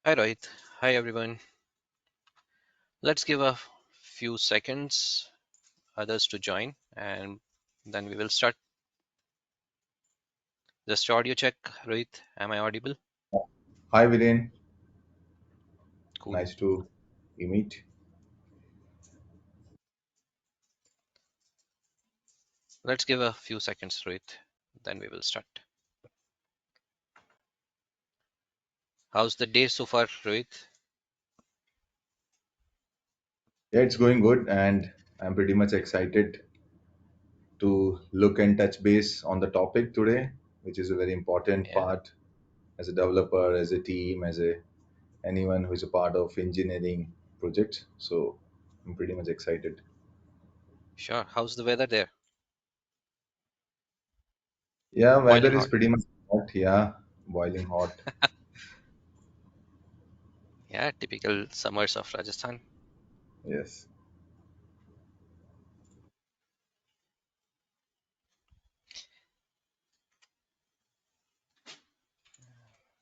Hi Rohit. Hi everyone. Let's give a few seconds others to join and then we will start. Just audio check. Rohit, am I audible? Hi Viren, Cool. nice to meet. Let's give a few seconds, Rohit. Then we will start. How's the day so far, Rohit? Yeah, it's going good, and I'm pretty much excited to look and touch base on the topic today, which is a very important Yeah, part as a developer, as a team, as a anyone who is a part of engineering projects. So I'm pretty much excited. sure. How's the weather there? Yeah, Boiling weather is hot. pretty much hot. Yeah, boiling hot. Yeah, typical summers of Rajasthan. Yes.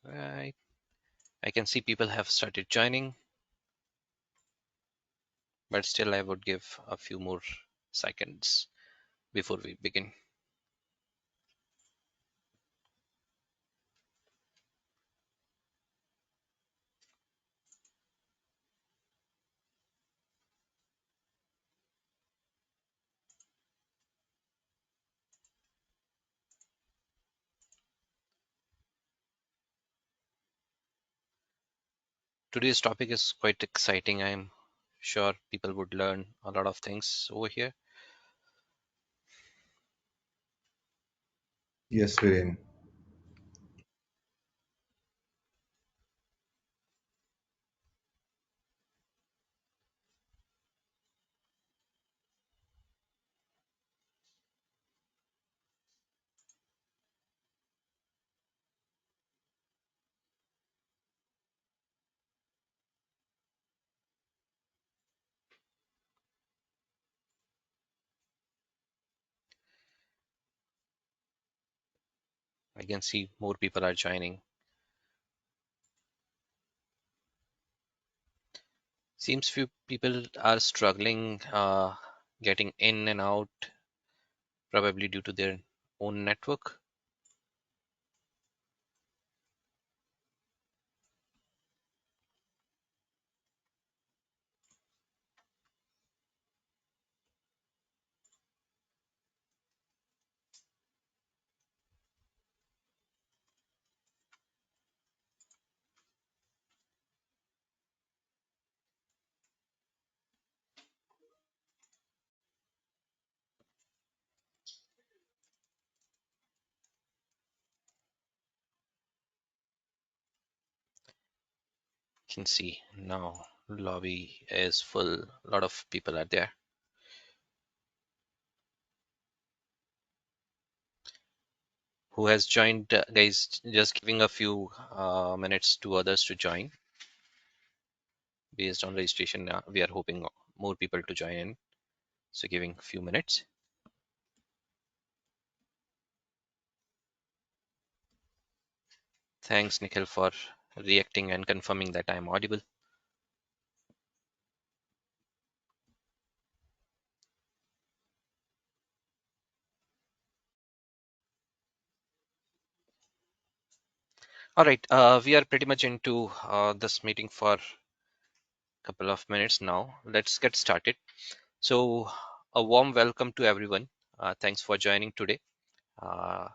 Right. I can see people have started joining, but still I would give a few more seconds before we begin. Today's topic is quite exciting. I'm sure people would learn a lot of things over here. Yes, Viren. I can see more people are joining. Seems few people are struggling getting in and out, probably due to their own network. Can see now lobby is full. A lot of people are there. Who has joined, guys? Just giving a few minutes to others to join. Based on registration, we are hoping more people to join in. So giving a few minutes. Thanks, Nikhil, for reacting and confirming that I'm audible. All right, we are pretty much into this meeting for a couple of minutes now. Let's get started. So, a warm welcome to everyone. Thanks for joining today. Uh,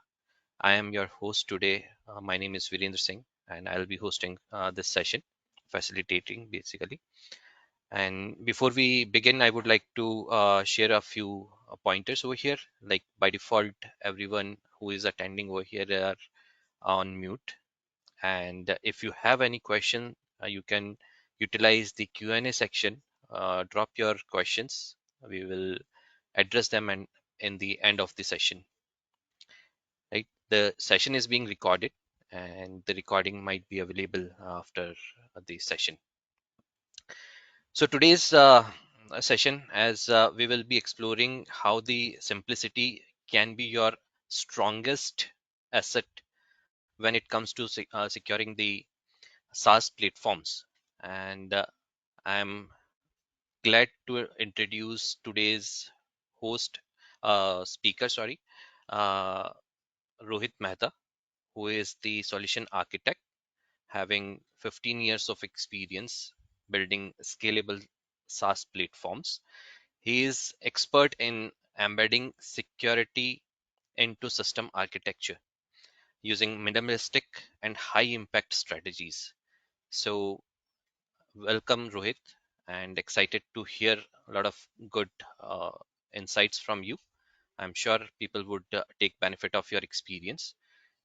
I am your host today. My name is Virendra Singh, and I'll be hosting this session, facilitating basically. And before we begin, I would like to share a few pointers over here. Like by default, everyone who is attending over here are on mute. And if you have any question, you can utilize the Q&A section. Drop your questions. We will address them and in the end of the session. Right, the session is being recorded, and the recording might be available after the session. So today's session, as we will be exploring how the simplicity can be your strongest asset when it comes to securing the SaaS platforms. And I'm glad to introduce today's host, speaker, sorry, uh, Rohit Mehta, who is the solution architect, having 15 years of experience building scalable SaaS platforms. He is expert in embedding security into system architecture using minimalistic and high impact strategies. So, welcome, Rohit, and excited to hear a lot of good uh, insights from you. I'm sure people would take benefit of your experience.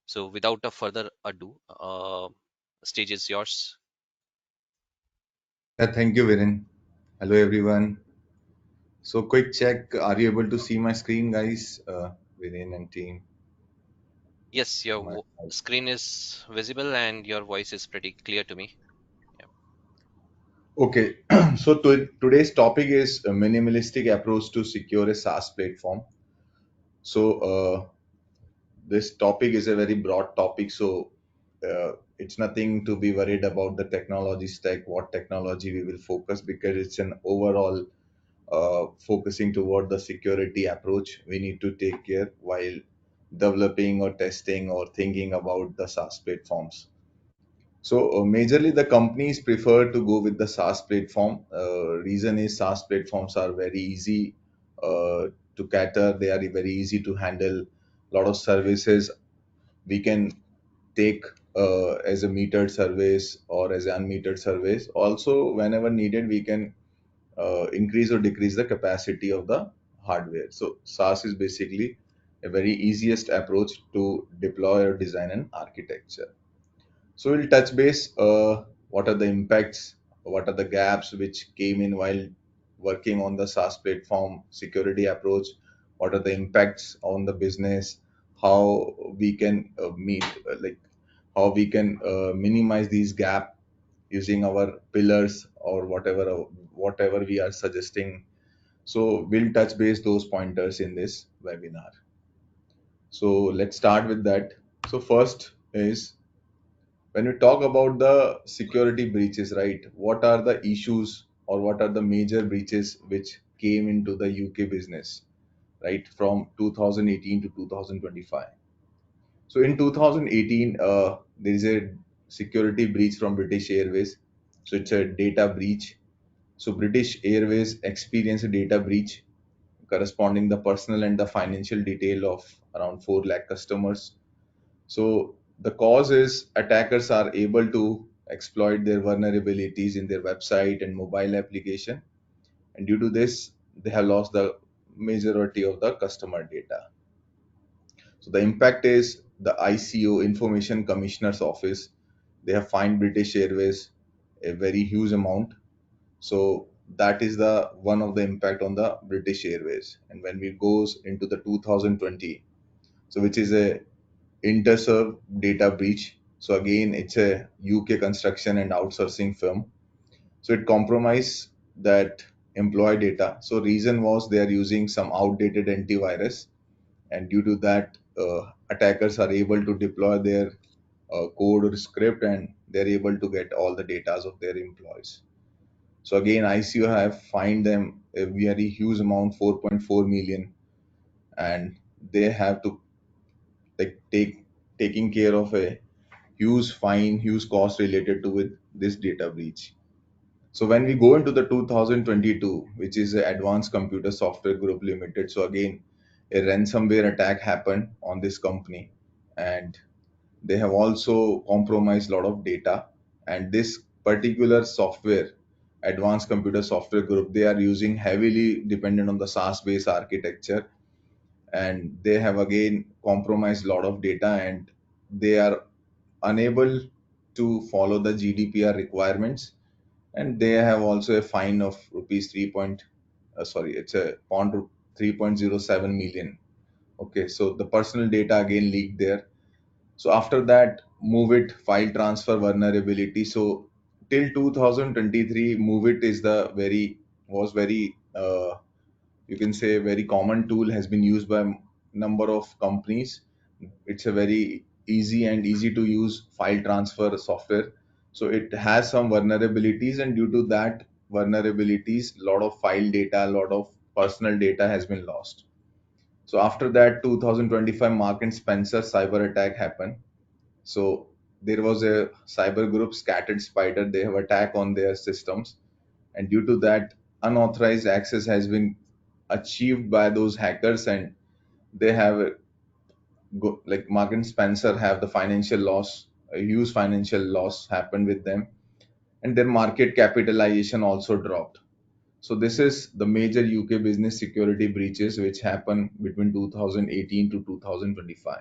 So, without a further ado, stage is yours. Thank you, Viren. Hello, everyone. So, quick check. Are you able to see my screen, guys? Viren and team. Yes, your My- screen is visible and your voice is pretty clear to me. Yeah. Okay. So, today's topic is a minimalistic approach to secure a SaaS platform. So, this topic is a very broad topic. So, it's nothing to be worried about the technology stack, what technology we will focus, because it's an overall focusing toward the security approach we need to take care while developing or testing or thinking about the SaaS platforms. So, majorly the companies prefer to go with the SaaS platform. Reason is SaaS platforms are very easy to cater. They are very easy to handle. A lot of services we can take as a metered service or as an unmetered service. Also, whenever needed, we can increase or decrease the capacity of the hardware. So SaaS is basically a very easiest approach to deploy or design an architecture. So we'll touch base what are the impacts, what are the gaps which came in while working on the SaaS platform security approach, what are the impacts on the business, how we can meet like how we can minimize these gap using our pillars or whatever we are suggesting. So we'll touch base those pointers in this webinar. So let's start with that. So first is when we talk about the security breaches, right? What are the issues or what are the major breaches which came into the UK business, right, from 2018 to 2025? So in 2018, there is a security breach from British Airways. So it's a data breach. So British Airways experienced a data breach corresponding the personal and the financial detail of around 4 lakh customers. So the cause is attackers are able to exploit their vulnerabilities in their website and mobile application, and due to this, they have lost the majority of the customer data. So the impact is the ICO, Information Commissioner's Office. They have fined British Airways a very huge amount. So that is the one of the impact on the British Airways. And when we goes into the 2020, so which is a Interserve data breach. So again, it's a UK construction and outsourcing firm. So it compromised that employee data. So reason was they are using some outdated antivirus, and due to that, attackers are able to deploy their code or script, and they're able to get all the data of their employees. So again, ICO have fined them a very huge amount, 4.4 million, and they have to like taking care of a huge fine, huge cost related to with this data breach. So when we go into the 2022, which is a Advanced Computer Software Group Limited, so again, a ransomware attack happened on this company, and they have also compromised a lot of data. And this particular software, Advanced Computer Software Group, they are using heavily dependent on the SaaS-based architecture, and they have again compromised a lot of data, and they are unable to follow the GDPR requirements, and they have also a fine of rupees 3 point sorry, it's a pound 3.07 million. Okay, so the personal data again leaked there. So after that, move it file transfer vulnerability. So till 2023, move it is the very was very you can say very common tool, has been used by number of companies. It's a very easy and easy to use file transfer software. So it has some vulnerabilities, and due to that vulnerabilities, a lot of file data, a lot of personal data has been lost. So after that 2025 Mark and Spencer cyber attack happened. So there was a cyber group scattered spider, they have attack on their systems, and due to that unauthorized access has been achieved by those hackers, and they have like Mark and Spencer have the financial loss, a huge financial loss happened with them, and their market capitalization also dropped. So this is the major UK business security breaches which happened between 2018 to 2025.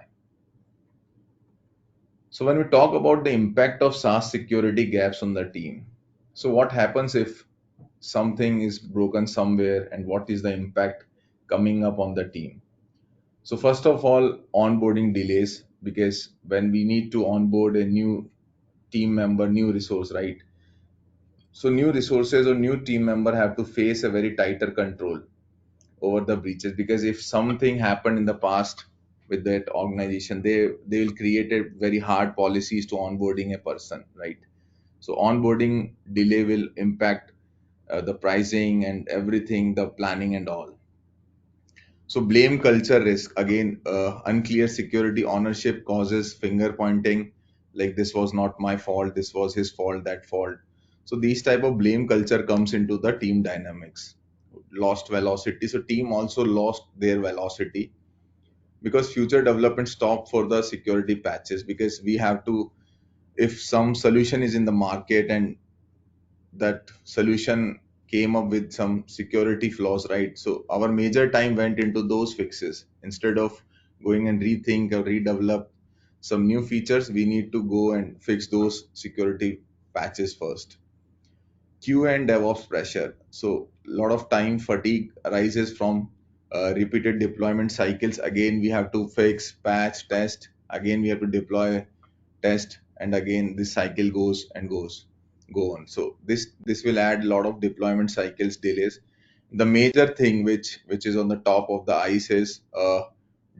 So when we talk about the impact of SaaS security gaps on the team, so what happens if something is broken somewhere, and what is the impact coming up on the team? So first of all, onboarding delays, because when we need to onboard a new team member, new resource, right? So new resources or new team member have to face a very tighter control over the breaches, because if something happened in the past with that organization, they will create a very hard policies to onboarding a person, right? So onboarding delay will impact the pricing and everything, the planning and all. So blame culture risk again, unclear security ownership causes finger pointing, like this was not my fault, this was his fault, that fault. So these type of blame culture comes into the team dynamics. Lost velocity. So team also lost their velocity because future development stop for the security patches, because we have to, if some solution is in the market and that solution came up with some security flaws, right? So our major time went into those fixes. Instead of going and rethink or redevelop some new features, we need to go and fix those security patches first. Q and DevOps pressure. So a lot of time fatigue arises from repeated deployment cycles. Again, we have to fix, patch, test. Again, we have to deploy, test, and again this cycle goes and goes go on. So this will add a lot of deployment cycles delays. The major thing which is on the top of the ice is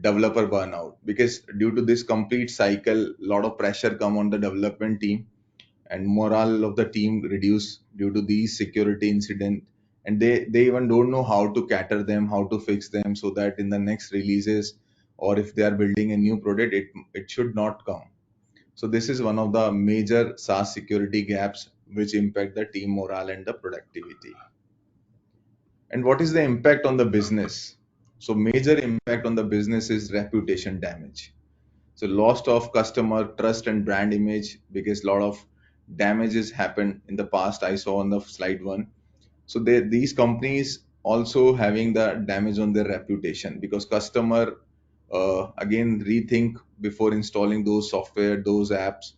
developer burnout, because due to this complete cycle, a lot of pressure come on the development team, and morale of the team reduce due to these security incident, and they even don't know how to cater them, how to fix them, so that in the next releases, or if they are building a new product, it should not come. So this is one of the major SaaS security gaps which impact the team morale and the productivity. And what is the impact on the business? So major impact on the business is reputation damage. So loss of customer trust and brand image, because a lot of damages happened in the past, I saw on the slide one. So these companies also having the damage on their reputation, because customer again rethink before installing those software, those apps.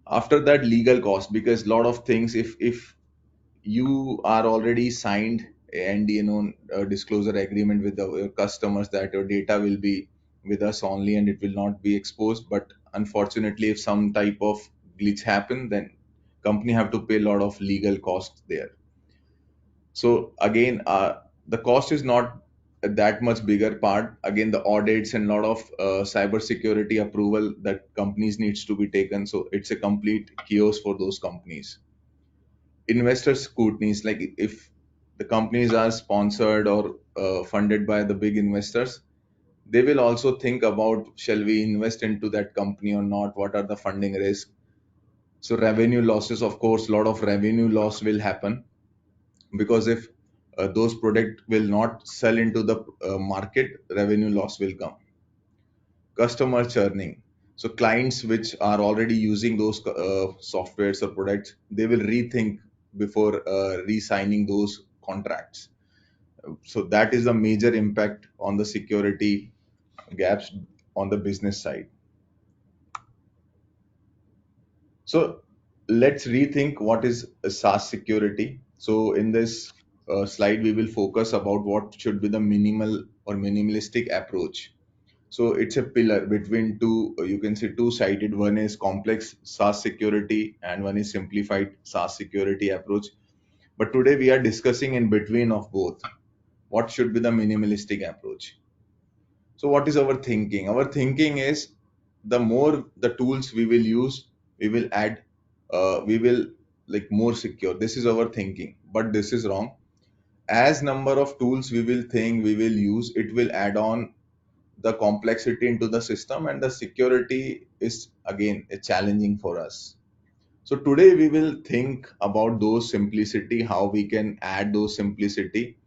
After that, legal cost, because a lot of things, if you are already signed and disclosure agreement with your customers that your data will be with us only and it will not be exposed, but unfortunately if some type of glitch happen, then company have to pay a lot of legal costs there. So again, the cost is not that much bigger part. Again, the audits and lot of cyber security approval that companies needs to be taken, so it's a complete chaos for those companies. Investor scrutinies, like if the companies are sponsored or funded by the big investors, they will also think about, shall we invest into that company or not, what are the funding risks. So revenue losses, of course, a lot of revenue loss will happen, because if those product will not sell into the market, revenue loss will come. Customer churning. So clients which are already using those softwares or products, they will rethink before re-signing those contracts. So that is a major impact on the security gaps on the business side. So let's rethink what is a SaaS security. So in this slide, we will focus about what should be the minimal or minimalistic approach. So it's a pillar between two, you can say two-sided. One is complex SaaS security and one is simplified SaaS security approach. But today we are discussing in between of both. What should be the minimalistic approach? So what is our thinking? Our thinking is the more the tools we will use, we will add we will like more secure. This is our thinking, but this is wrong. As number of tools we will think we will use, it will add on the complexity into the system, and the security is again a challenging for us. So today we will think about those simplicity, how we can add those simplicity.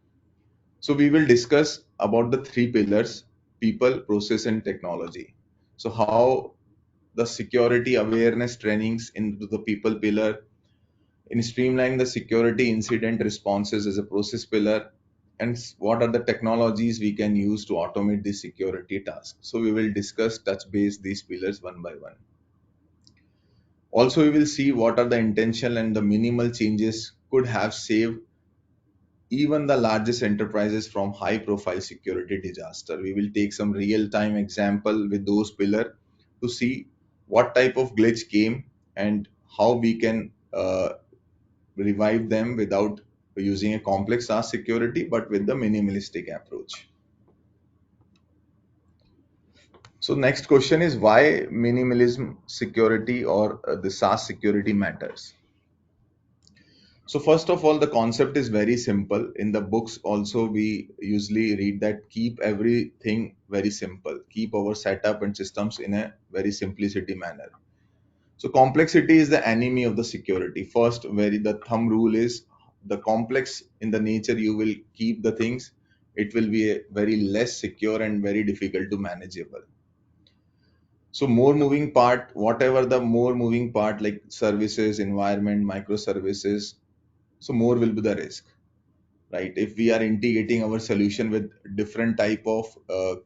So we will discuss about the three pillars: people, process, and technology. So how the security awareness trainings into the people pillar, in streamlining the security incident responses as a process pillar, and what are the technologies we can use to automate the security task. So we will discuss, touch base these pillars one by one. Also, we will see what are the intentional and the minimal changes could have saved even the largest enterprises from high profile security disaster. We will take some real time example with those pillar to see what type of glitch came and how we can revive them without using a complex SaaS security, but with the minimalistic approach. So next question is why minimalism security or the SaaS security matters. So first of all, the concept is very simple. In the books also, we usually read that keep everything very simple, keep our setup and systems in a very simplicity manner. So complexity is the enemy of the security. First, very the thumb rule is the complex in the nature you will keep the things, it will be a very less secure and very difficult to manageable. So more moving part, whatever the more moving part like services, environment, microservices, so more will be the risk, right? If we are integrating our solution with different type of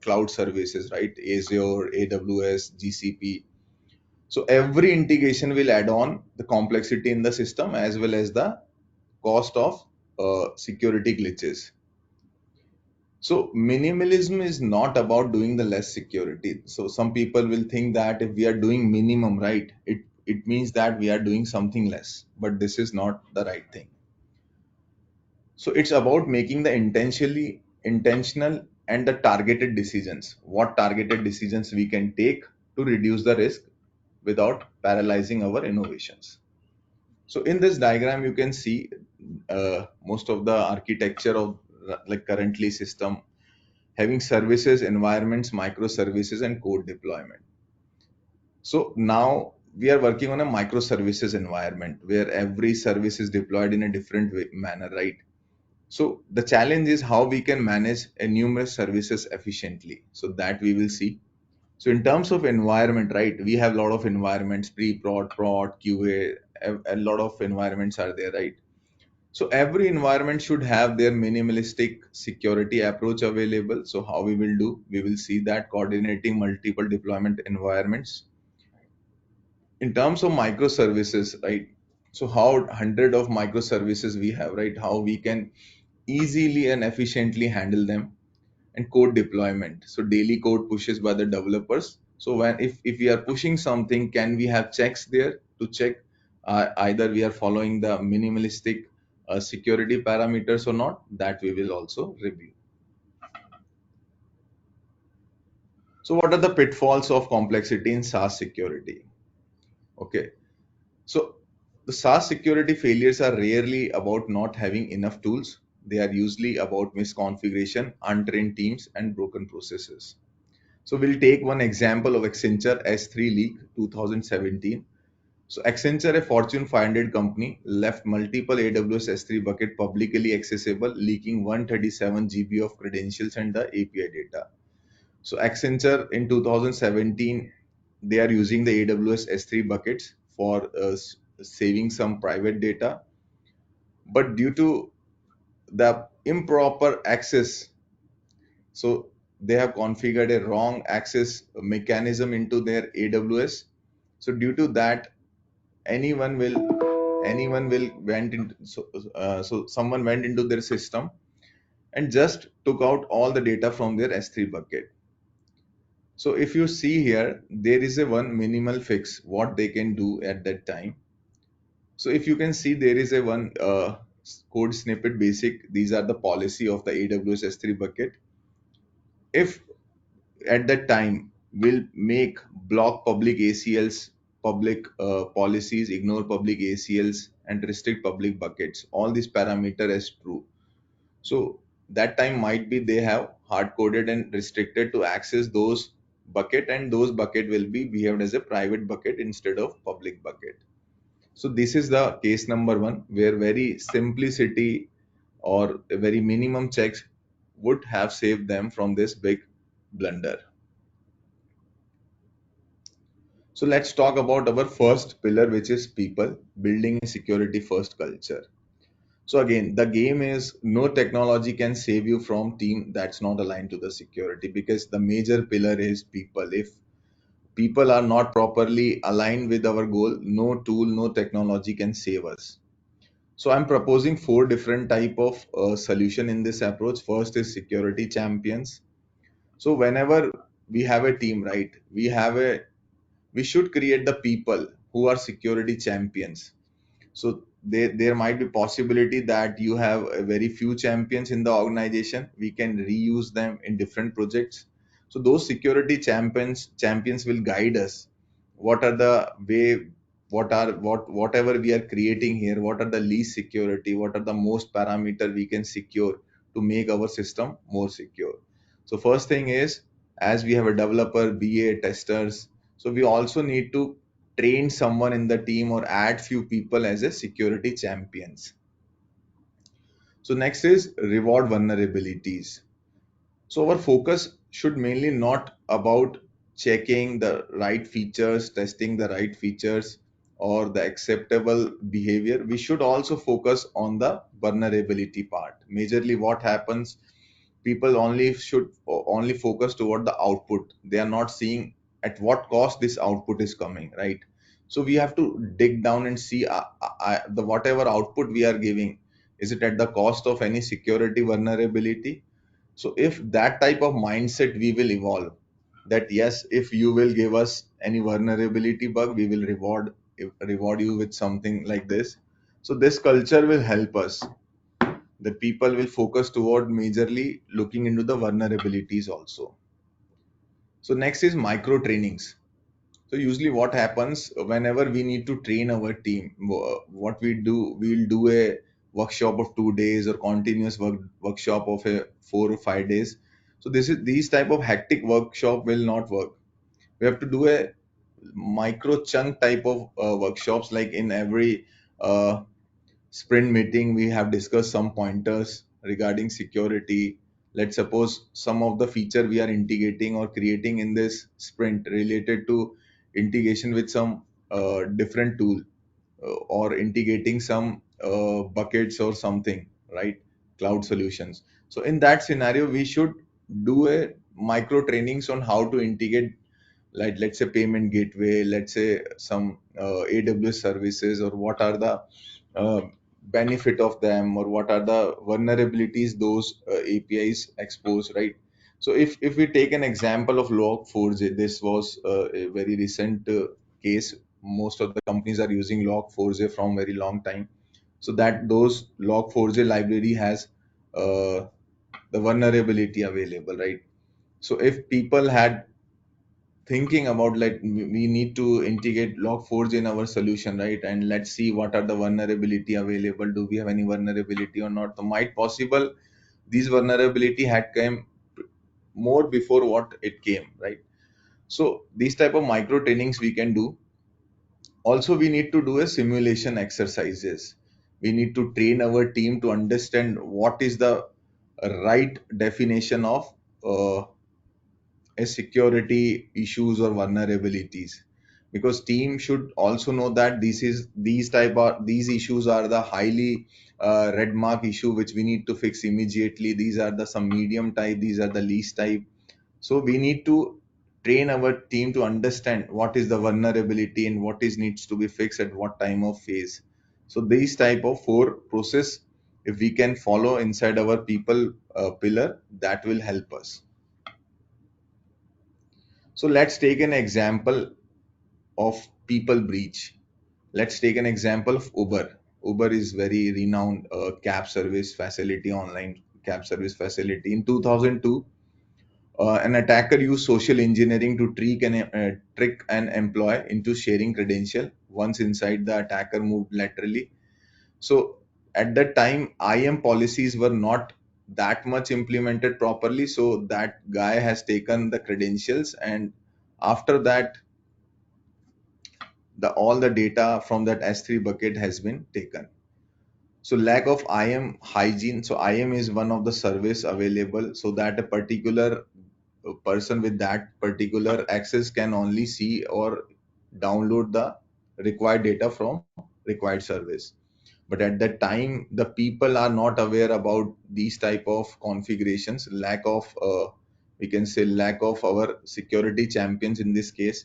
cloud services, right? Azure, AWS, GCP. So every integration will add on the complexity in the system as well as the cost of security glitches. So minimalism is not about doing the less security. So some people will think that if we are doing minimum, right, it means that we are doing something less. But this is not the right thing. So it's about making the intentional and the targeted decisions. What targeted decisions we can take to reduce the risk without paralyzing our innovations. So in this diagram, you can see most of the architecture of like currently system having services, environments, microservices, and code deployment. So now we are working on a microservices environment where every service is deployed in a different manner, right? So the challenge is how we can manage a numerous services efficiently. So that we will see. So in terms of environment, right, we have a lot of environments, pre-prod, prod, QA, a lot of environments are there, right? So every environment should have their minimalistic security approach available. So how we will do, we will see that coordinating multiple deployment environments. In terms of microservices, right? So how hundred of microservices we have, right? How we can easily and efficiently handle them. And code deployment, so daily code pushes by the developers. So when if we are pushing something, can we have checks there to check either we are following the minimalistic security parameters or not? That we will also review. So what are the pitfalls of complexity in SaaS security? Okay, so the SaaS security failures are rarely about not having enough tools. They are usually about misconfiguration, untrained teams, and broken processes. So we'll take one example of Accenture S3 leak 2017. So Accenture, a Fortune 500 company, left multiple AWS S3 bucket publicly accessible, leaking 137 GB of credentials and the API data. So Accenture in 2017, they are using the AWS S3 buckets for saving some private data, but due to the improper access, so they have configured a wrong access mechanism into their AWS. So due to that, anyone will went into so someone went into their system and just took out all the data from their S3 bucket. So if you see here, there is a one minimal fix what they can do at that time. So if you can see, there is a one code snippet basic. These are the policy of the AWS S3 bucket. If at that time will make block public ACLs public policies, ignore public ACLs, and restrict public buckets. All these parameter as true. So that time might be they have hard coded and restricted to access those bucket, and those bucket will be behaved as a private bucket instead of public bucket. So this is the case number one, where very simplicity or a very minimum checks would have saved them from this big blunder. So let's talk about our first pillar, which is people, building a security first culture. So again, the game is no technology can save you from team that's not aligned to the security, because the major pillar is people. If people are not properly aligned with our goal, no tool, no technology can save us. So I'm proposing four different type of solution in this approach. First is security champions. So whenever we have a team, right, we should create the people who are security champions. So there might be possibility that you have a very few champions in the organization. We can reuse them in different projects. So those security champions will guide us. What are the way, whatever we are creating here, what are the least security, what are the most parameter we can secure to make our system more secure. So first thing is, as we have a developer, BA, testers, so we also need to train someone in the team or add few people as a security champions. So next is reward vulnerabilities. So our focus should mainly not about checking the right features, testing the right features, or the acceptable behavior. We should also focus on the vulnerability part. Majorly what happens, people only should only focus toward the output. They are not seeing at what cost this output is coming, right? So we have to dig down and see, the whatever output we are giving, is it at the cost of any security vulnerability? So if that type of mindset we will evolve, that yes, if you will give us any vulnerability bug, we will reward you with something like this. So this culture will help us. The people will focus toward majorly looking into the vulnerabilities also. So next is micro trainings. So usually what happens whenever we need to train our team, what we do, we will do a workshop of 2 days or continuous workshop of a 4 or 5 days. So these type of hectic workshop will not work. We have to do a micro chunk type of workshops, like in every sprint meeting we have discussed some pointers regarding security. Let's suppose some of the feature we are integrating or creating in this sprint related to integration with some different tool, or integrating some buckets or something, right? Cloud solutions. So in that scenario we should do a micro trainings on how to integrate, like let's say payment gateway, let's say some AWS services, or what are the uh, benefit of them, or what are the vulnerabilities those APIs expose, right? So if we take an example of Log4j, this was a very recent case. Most of the companies are using Log4j from very long time. So that those Log4j library has the vulnerability available, right? So if people had thinking about, like, we need to integrate Log4j in our solution, right? And let's see what are the vulnerability available. Do we have any vulnerability or not? So might possible these vulnerability had come more before what it came, right? So these type of micro trainings we can do. Also, we need to do a simulation exercises. We need to train our team to understand what is the right definition of as security issues or vulnerabilities, because team should also know that these issues are the highly red mark issue which we need to fix immediately. These are the some medium type, these are the least type. So we need to train our team to understand what is the vulnerability and what is needs to be fixed at what time of phase. So these type of four process, if we can follow inside our people pillar, that will help us. So let's take an example of people breach. Let's take an example of Uber. Uber is very renowned cab service facility, online cab service facility. In 2002, An attacker used social engineering to trick an employee into sharing credential. Once inside, the attacker moved laterally. So at that time, IM policies were not that much implemented properly. So that guy has taken the credentials, and after that, the all the data from that S3 bucket has been taken. So lack of IM hygiene. So IM is one of the service available so that a particular person with that particular access can only see or download the required data from required service. But at that time, the people are not aware about these type of configurations. Lack of we can say lack of our security champions in this case.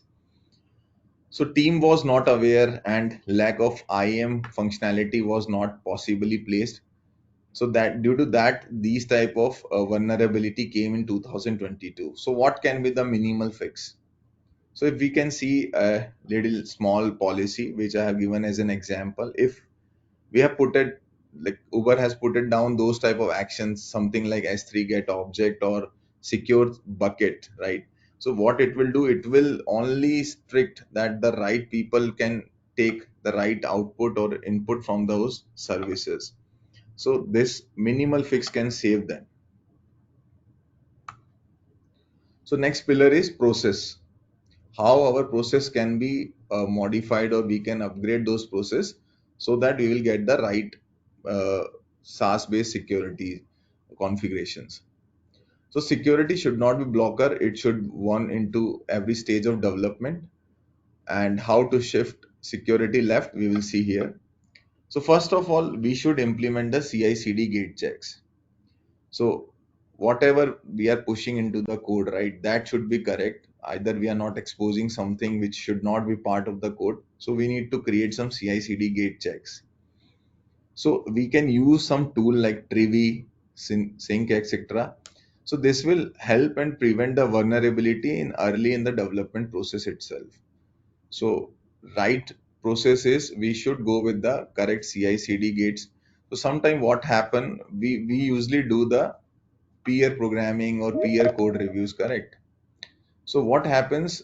So team was not aware, and lack of IM functionality was not possibly placed. So that due to that, these type of vulnerability came in 2022. So what can be the minimal fix? So if we can see a little small policy which I have given as an example, if we have put it, like Uber has put it down those type of actions, something like S3 get object or secure bucket, right? So what it will do, it will only strict that the right people can take the right output or input from those services. So this minimal fix can save them. So next pillar is process. How our process can be modified, or we can upgrade those process so that we will get the right uh, SaaS based security configurations. So security should not be blocker, it should one into every stage of development. And how to shift security left, we will see here. So first of all, we should implement the CI/CD gate checks. So whatever we are pushing into the code, right, that should be correct. Either we are not exposing something which should not be part of the code. So we need to create some CI/CD gate checks. So we can use some tool like Trivi, Sync, etc. So this will help and prevent the vulnerability in early in the development process itself. So right process is we should go with the correct CI/CD gates. So sometime what happen, we usually do the peer programming or peer code reviews, correct? So what happens,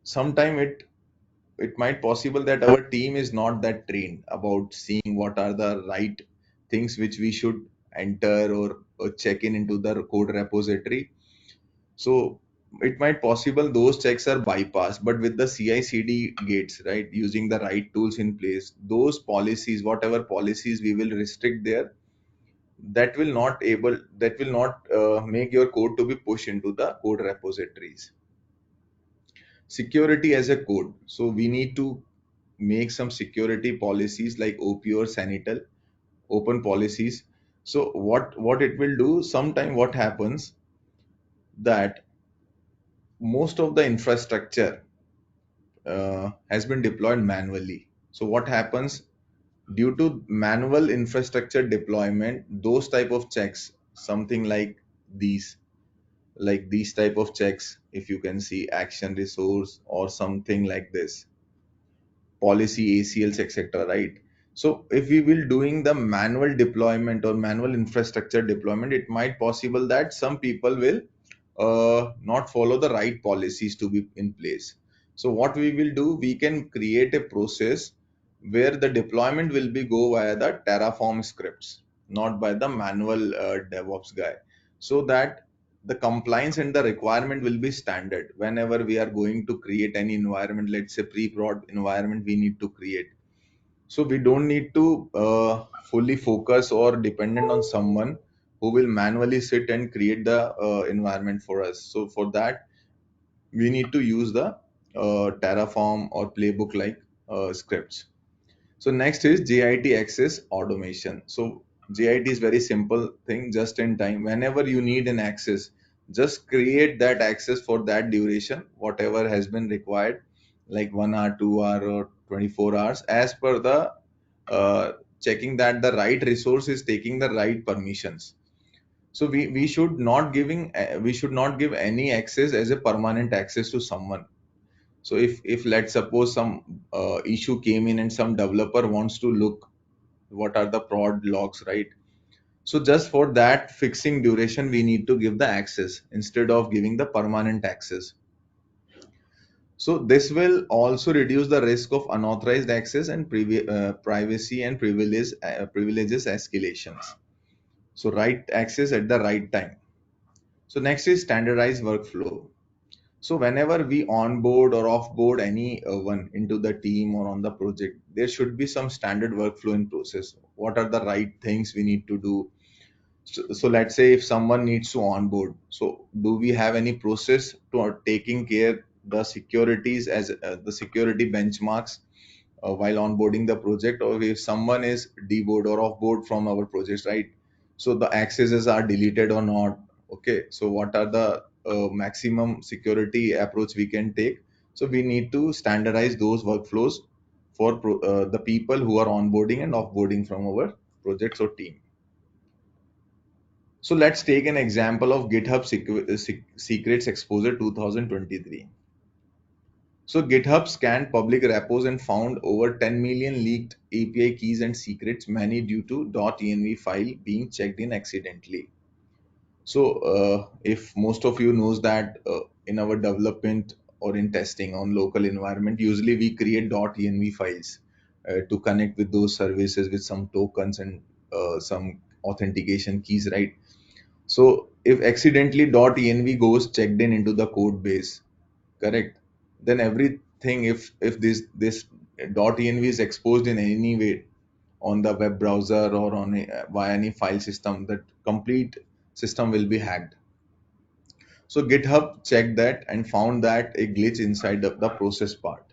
sometime it might possible that our team is not that trained about seeing what are the right things which we should enter, or check in into the code repository. So it might possible those checks are bypassed, but with the CI/CD gates, right, using the right tools in place, those policies, whatever policies we will restrict there, that will not make your code to be pushed into the code repositories. Security as a code, so we need to make some security policies like OP or Sanitel open policies. So what it will do, sometime what happens that most of the infrastructure has been deployed manually. So what happens, due to manual infrastructure deployment, those type of checks, something these these type of checks, if you can see action resource or something like this, policy ACLs, etc., right? So if we will doing the manual deployment or manual infrastructure deployment, it might possible that some people will not follow the right policies to be in place. So what we will do, we can create a process where the deployment will be go via the Terraform scripts, not by the manual DevOps guy, so that the compliance and the requirement will be standard whenever we are going to create any environment. Let's say pre-prod environment we need to create, so we don't need to fully focus or dependent on someone who will manually sit and create the environment for us. So for that, we need to use the Terraform or playbook like scripts. So next is JIT access automation. So JIT is very simple thing, just in time. Whenever you need an access, just create that access for that duration, whatever has been required, like 1 hour, 2 hour, or 24 hours, as per the uh, checking that the right resource is taking the right permissions. So we should not giving we should not give any access as a permanent access to someone. So if let's suppose some issue came in and some developer wants to look what are the prod logs, right? So just for that fixing duration, we need to give the access instead of giving the permanent access. So this will also reduce the risk of unauthorized access and privacy and privileges escalations. So right access at the right time. So next is standardized workflow. So whenever we onboard or offboard any one into the team or on the project, there should be some standard workflow in process. What are the right things we need to do? So let's say if someone needs to onboard, so do we have any process to taking care the securities as the security benchmarks while onboarding the project, or if someone is deboard or offboard from our projects, right? So the accesses are deleted or not. Okay, so what are the maximum security approach we can take? So we need to standardize those workflows for the people who are onboarding and offboarding from our projects or team. So let's take an example of GitHub Secrets Exposure 2023. So GitHub scanned public repos and found over 10 million leaked API keys and secrets, many due to .env file being checked in accidentally. So if most of you knows that in our development or in testing on local environment, usually we create .env files to connect with those services with some tokens and some authentication keys, right? So if accidentally .env goes checked in into the code base, correct, then everything, if this .env is exposed in any way on the web browser or on via any file system, that complete system will be hacked. So GitHub checked that and found that a glitch inside the process part.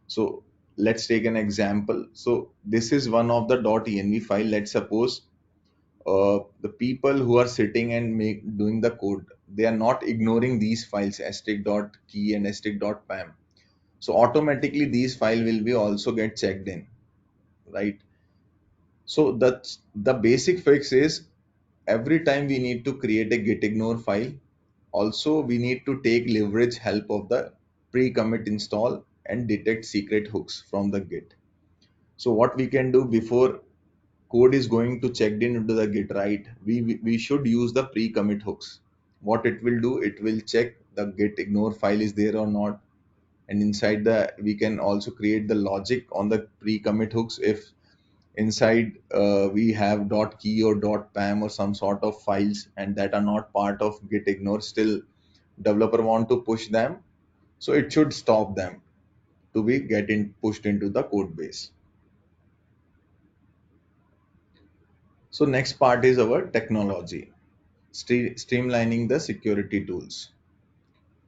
So let's take an example. So this is one of the .env file. Let's suppose the people who are sitting and doing the code, they are not ignoring these files asterisk.key and asterisk.pam. So automatically these file will be also get checked in, right? So that's the basic fix is every time we need to create a git ignore file, also we need to take leverage help of the pre-commit install and detect secret hooks from the git. So what we can do before code is going to checked in into the git, right? We should use the pre-commit hooks. What it will do, it will check the git ignore file is there or not, and inside the we can also create the logic on the pre-commit hooks. If inside we have .key or .pam or some sort of files and that are not part of git ignore, still developer want to push them, so it should stop them to be getting pushed into the code base. So next part is our technology, streamlining the security tools.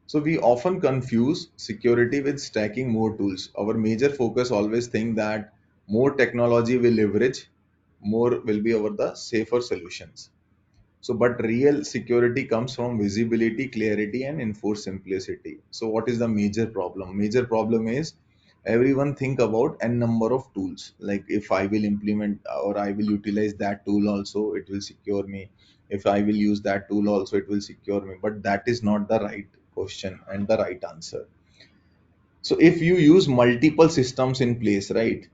So we often confuse security with stacking more tools. Our major focus always think that more technology will leverage, more will be over the safer solutions. So, but real security comes from visibility, clarity, and enforced simplicity. So, what is the major problem? Major problem is everyone think about n number of tools. Like if I will implement or I will utilize that tool also, it will secure me. If I will use that tool also, it will secure me. But that is not the right question and the right answer. So, if you use multiple systems in place, right,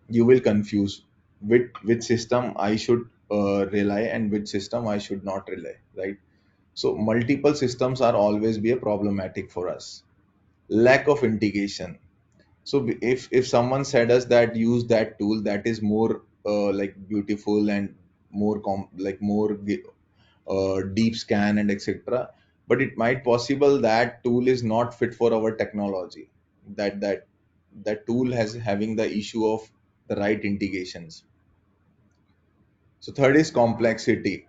you will confuse which system I should rely and which system I should not rely, right? So multiple systems are always be a problematic for us. Lack of integration. So if someone said us that use that tool that is more like beautiful and more like more deep scan and etc., but it might possible that tool is not fit for our technology. That tool has having the issue of the right integrations. So third is complexity.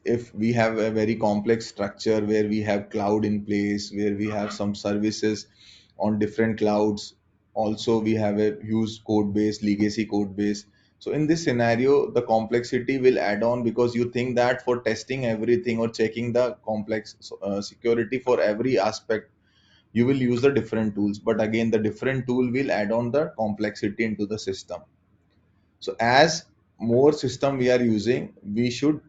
If we have a very complex structure where we have cloud in place, where we have some services on different clouds, also we have a huge code base, legacy code base. So in this scenario, the complexity will add on because you think that for testing everything or checking the complex security for every aspect, you will use the different tools. But again, the different tool will add on the complexity into the system. So as more system we are using, we should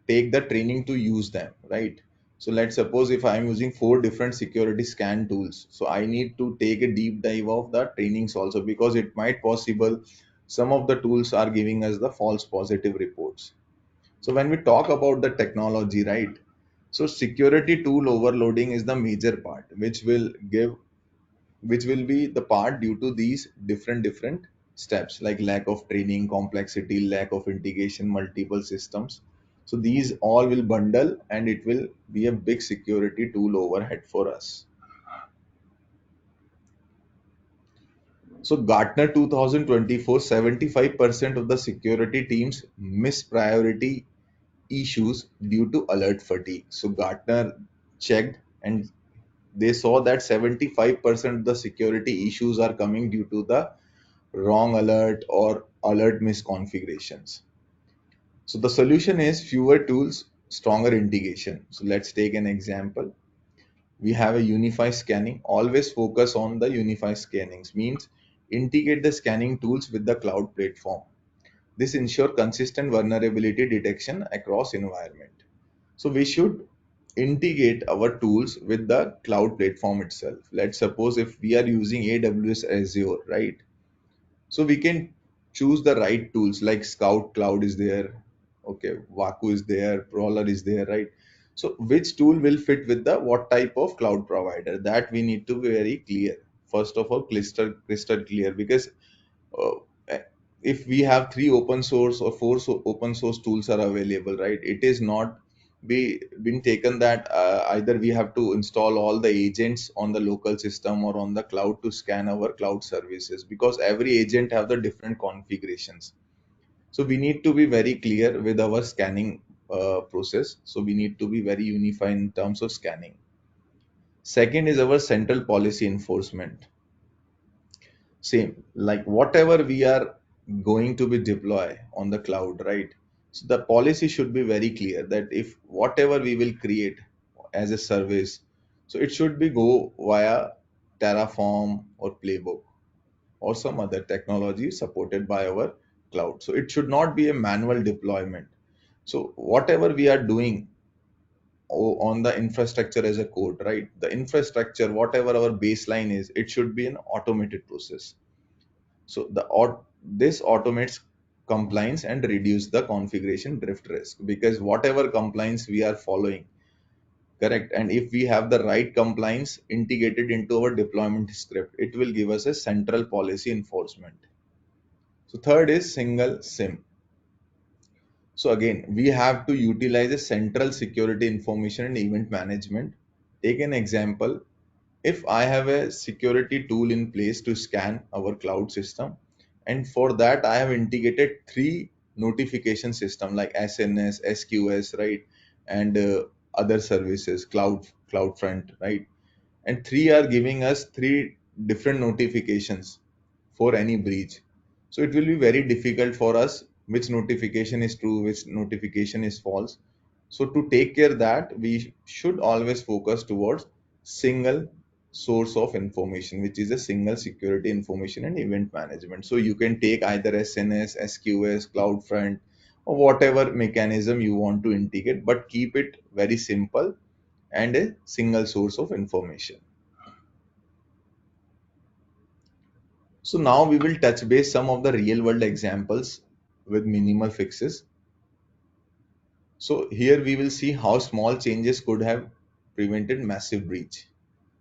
take the training to use them, right? So let's suppose if I'm using four different security scan tools, so I need to take a deep dive of the trainings also, because it might possible some of the tools are giving us the false positive reports. So when we talk about the technology, right, so security tool overloading is the major part, which will be the part due to these different steps, like lack of training, complexity, lack of integration, multiple systems. So these all will bundle and it will be a big security tool overhead for us. So Gartner 2024, 75% of the security teams miss priority issues due to alert fatigue. So Gartner checked and they saw that 75% of the security issues are coming due to the wrong alert or alert misconfigurations. So the solution is fewer tools, stronger integration. So let's take an example. We have a unified scanning. Always focus on the unified scannings, means integrate the scanning tools with the cloud platform. This ensure consistent vulnerability detection across environment. So we should integrate our tools with the cloud platform itself. Let's suppose if we are using AWS Azure, right? So we can choose the right tools like Scout Cloud is there, okay, Vaku is there, Brawler is there, right? So which tool will fit with the what type of cloud provider, that we need to be very clear. First of all, crystal clear, because uh, if we have three open source or four open source tools are available, right, it is not been taken that either we have to install all the agents on the local system or on the cloud to scan our cloud services, because every agent have the different configurations. So we need to be very clear with our scanning process. So we need to be very unified in terms of scanning. Second is our central policy enforcement. Same, like whatever we are going to be deploy on the cloud, right, so the policy should be very clear that if whatever we will create as a service, so it should be go via Terraform or Playbook or some other technology supported by our cloud. So it should not be a manual deployment. So whatever we are doing on the infrastructure as a code, right, the infrastructure whatever our baseline is, it should be an automated process. So this automates compliance and reduce the configuration drift risk, because whatever compliance we are following, correct, and if we have the right compliance integrated into our deployment script, it will give us a central policy enforcement. So third is single SIM. So again, we have to utilize a central security information and event management. Take an example. If I have a security tool in place to scan our cloud system, and for that I have integrated three notification system like SNS, SQS, right, and other services, CloudFront, right, and three are giving us three different notifications for any breach. So it will be very difficult for us which notification is true, which notification is false. So to take care that, we should always focus towards single source of information, which is a single security information and event management. So you can take either SNS, SQS, CloudFront, or whatever mechanism you want to integrate, but keep it very simple and a single source of information. So now we will touch base some of the real world examples with minimal fixes. So here we will see how small changes could have prevented massive breach.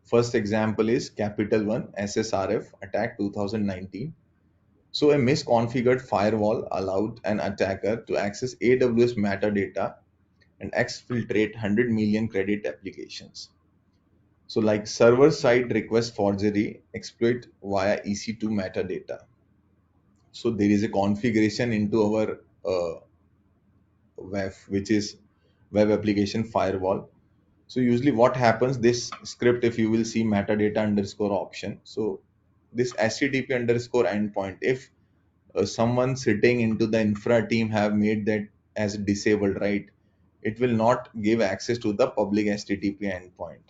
First example is Capital One SSRF attack 2019. So a misconfigured firewall allowed an attacker to access AWS metadata and exfiltrate 100 million credit applications. So like server side request forgery exploit via EC2 metadata. So there is a configuration into our WAF, which is web application firewall. So usually what happens, this script, if you will see metadata underscore option, so this HTTP underscore endpoint, if someone sitting into the infra team have made that as disabled, right, it will not give access to the public HTTP endpoint.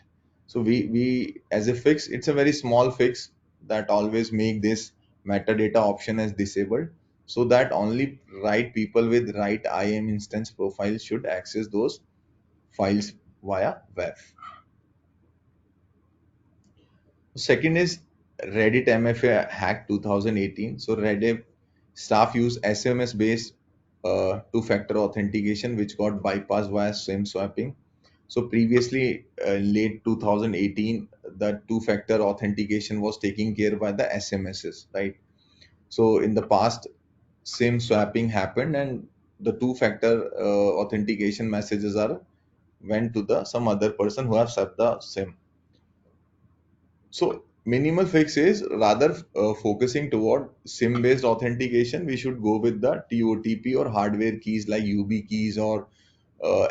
So we as a fix, it's a very small fix that always make this metadata option as disabled, so that only right people with right IAM instance profile should access those files via WAF. Second is Reddit MFA hack 2018. So Reddit staff use SMS based two-factor authentication, which got bypassed via SIM swapping. So previously, late 2018, the two-factor authentication was taken care by the SMSs, right? So in the past, SIM swapping happened, and the two-factor authentication messages are went to the some other person who have set the SIM. So minimal fix is rather focusing toward SIM-based authentication. We should go with the TOTP or hardware keys like UB keys or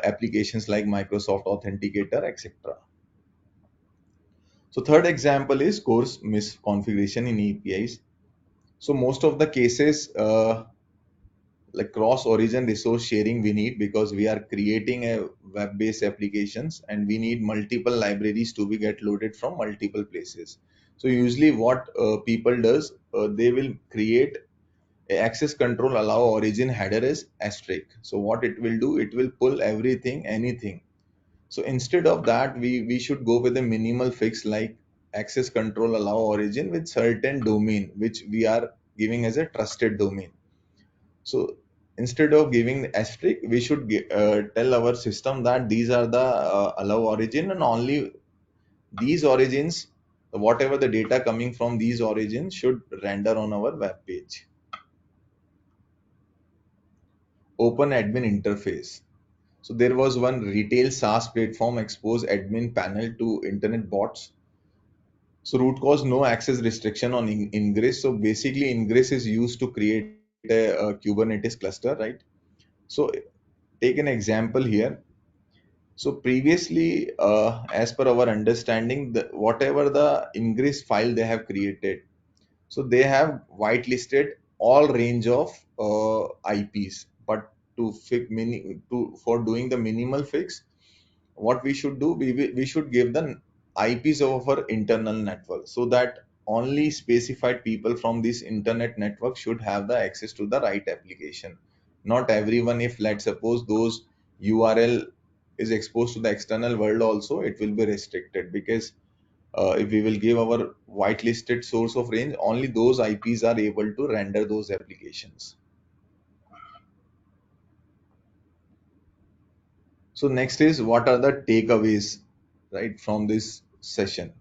applications like Microsoft Authenticator, etc. So third example is course misconfiguration in APIs. So most of the cases, like cross origin resource sharing we need, because we are creating a web based applications and we need multiple libraries to be get loaded from multiple places. So usually what people does, they will create a access control allow origin header as asterisk. So what it will do, it will pull everything anything. So instead of that, we should go with a minimal fix like access control allow origin with certain domain which we are giving as a trusted domain. So instead of giving the asterisk, we should tell our system that these are the allow origin, and only these origins, whatever the data coming from these origins, should render on our web page. Open admin interface. So there was one retail SaaS platform exposed admin panel to internet bots. So root cause no access restriction on ingress. So basically ingress is used to create a Kubernetes cluster, right? So take an example here. So previously, as per our understanding, whatever the ingress file they have created, so they have whitelisted all range of IPs. But for doing the minimal fix, what we should do, we should give the IPs of our internal network, so that only specified people from this internet network should have the access to the right application. Not everyone. If let's suppose those URL is exposed to the external world also, it will be restricted, because if we will give our whitelisted source of range, only those IPs are able to render those applications. So next is, what are the takeaways, right, from this session?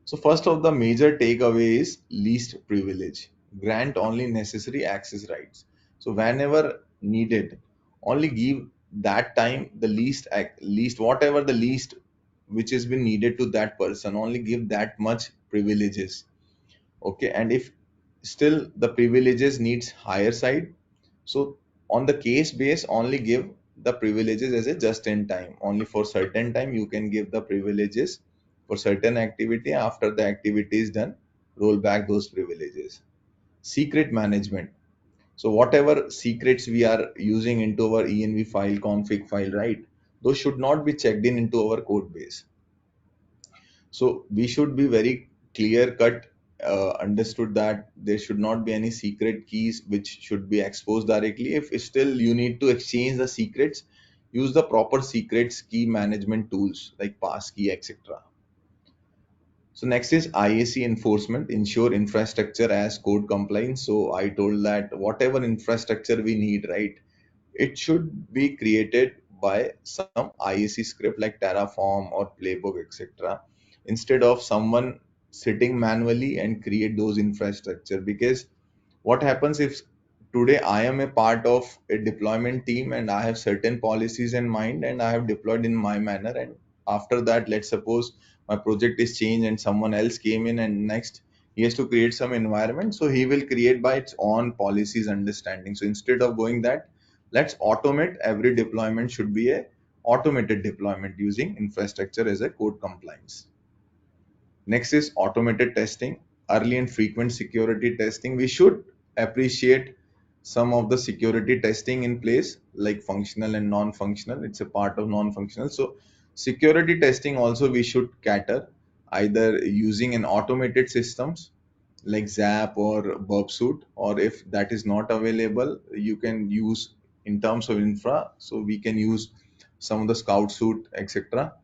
So first of the major takeaway is least privilege. Grant only necessary access rights. So whenever needed, only give that time the least whatever the least which has been needed to that person. Only give that much privileges. Okay, and if still the privileges needs higher side, so on the case base, only give the privileges as a just in time. Only for certain time you can give the privileges for certain activity. After the activity is done, roll back those privileges. Secret management. So whatever secrets we are using into our env file, config file, right, those should not be checked in into our code base. So we should be very clear cut, understood that there should not be any secret keys which should be exposed directly. If still you need to exchange the secrets, use the proper secrets key management tools like passkey, etc. So next is IAC enforcement, ensure infrastructure as code compliance. So I told that whatever infrastructure we need, right, it should be created by some IAC script like Terraform or Playbook, etc. Instead of someone sitting manually and create those infrastructure. Because what happens if today I am a part of a deployment team and I have certain policies in mind and I have deployed in my manner, and after that, let's suppose my project is changed and someone else came in, and next he has to create some environment, so he will create by its own policies understanding. So instead of going that, let's automate. Every deployment should be a automated deployment using infrastructure as a code compliance. Next is automated testing, early and frequent security testing. We should appreciate some of the security testing in place, like functional and non-functional. It's a part of non-functional. So security testing also we should cater, either using an automated systems like Zap or Burpsuit, or if that is not available, you can use in terms of infra. So we can use some of the Scout Suite, etc.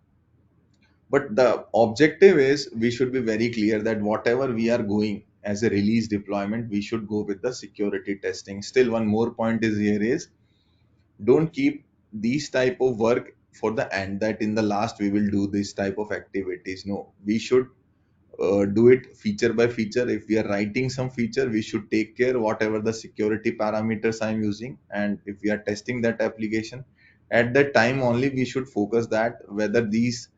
But the objective is we should be very clear that whatever we are going as a release deployment, we should go with the security testing. Still, one more point is here is, don't keep these type of work for the end, that in the last we will do this type of activities. No, we should do it feature by feature. If we are writing some feature, we should take care whatever the security parameters I'm using, and if we are testing that application, at that time only we should focus that whether these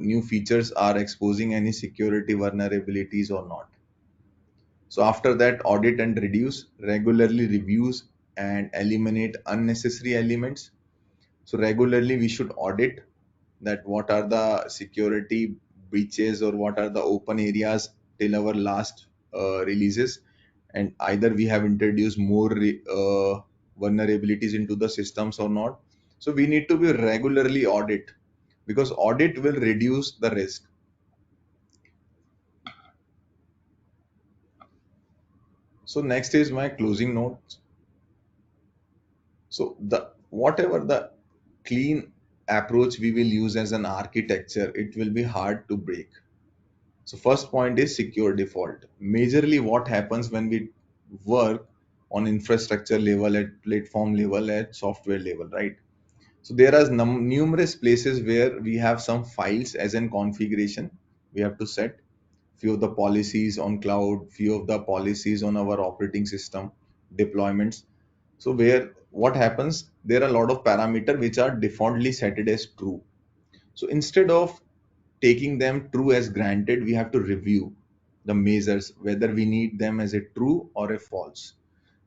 new features are exposing any security vulnerabilities or not. So after that, audit and reduce, regularly reviews and eliminate unnecessary elements. So regularly we should audit that what are the security breaches or what are the open areas till our last releases, and either we have introduced more vulnerabilities into the systems or not. So we need to be regularly audit, because audit will reduce the risk. So next is my closing notes. So the whatever the clean approach we will use as an architecture, it will be hard to break. So first point is secure default. Majorly what happens when we work on infrastructure level, at platform level, at software level, right? So there are numerous places where we have some files as in configuration. We have to set few of the policies on cloud, few of the policies on our operating system deployments. So where what happens, there are a lot of parameter which are defaultly set it as true. So instead of taking them true as granted, we have to review the measures whether we need them as a true or a false.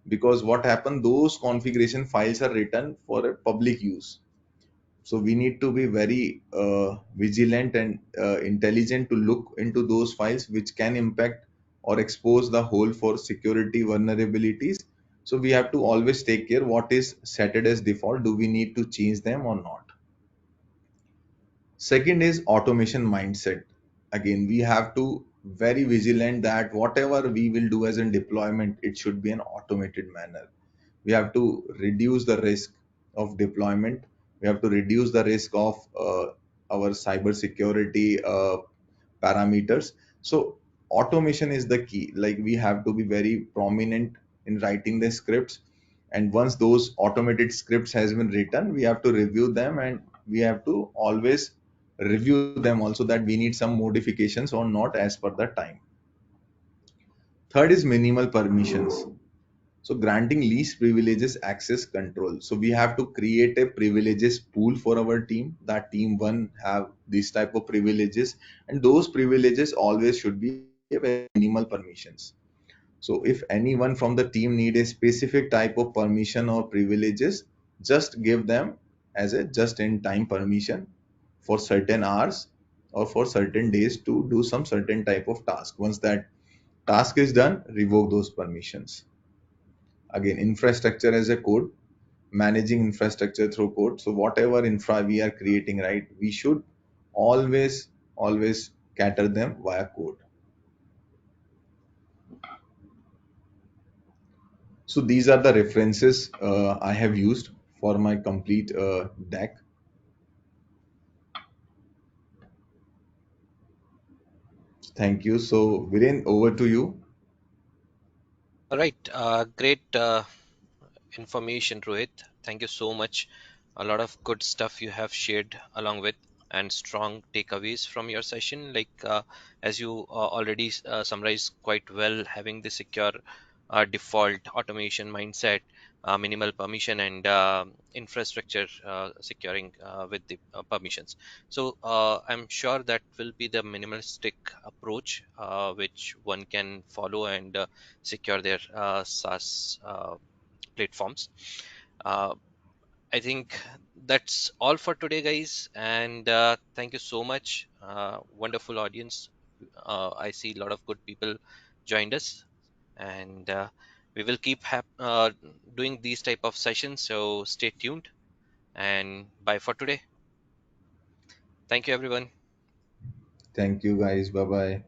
Because what happened, those configuration files are written for a public use. So we need to be very vigilant and intelligent to look into those files which can impact or expose the whole for security vulnerabilities. So we have to always take care what is set it as default. Do we need to change them or not? Second is automation mindset. Again, we have to very vigilant that whatever we will do as a deployment, it should be an automated manner. We have to reduce the risk of deployment. We have to reduce the risk of our cybersecurity parameters. So automation is the key. Like we have to be very prominent in writing the scripts, and once those automated scripts has been written, we have to review them, and we have to always review them also that we need some modifications or not as per the time. Third is minimal permissions. So granting least privileges access control. So we have to create a privileges pool for our team. That team one have this type of privileges, and those privileges always should be a very minimal permissions. So if anyone from the team need a specific type of permission or privileges, just give them as a just in time permission for certain hours or for certain days to do some certain type of task. Once that task is done, revoke those permissions. Again, infrastructure as a code, managing infrastructure through code. So whatever infra we are creating, right, we should always cater them via code. So these are the references I have used for my complete deck. Thank you. So Viren, over to you. All right, great information, Rohit. Thank you so much. A lot of good stuff you have shared along with, and strong takeaways from your session. Like as you already summarized quite well, having the secure default automation mindset, minimal permission, and infrastructure securing with the permissions. So I'm sure that will be the minimalistic approach which one can follow and secure their SaaS platforms. Uh, I think that's all for today, guys. And thank you so much. Wonderful audience. I see a lot of good people joined us, and we will keep doing these type of sessions. So stay tuned, and bye for today. Thank you, everyone. Thank you guys. Bye bye.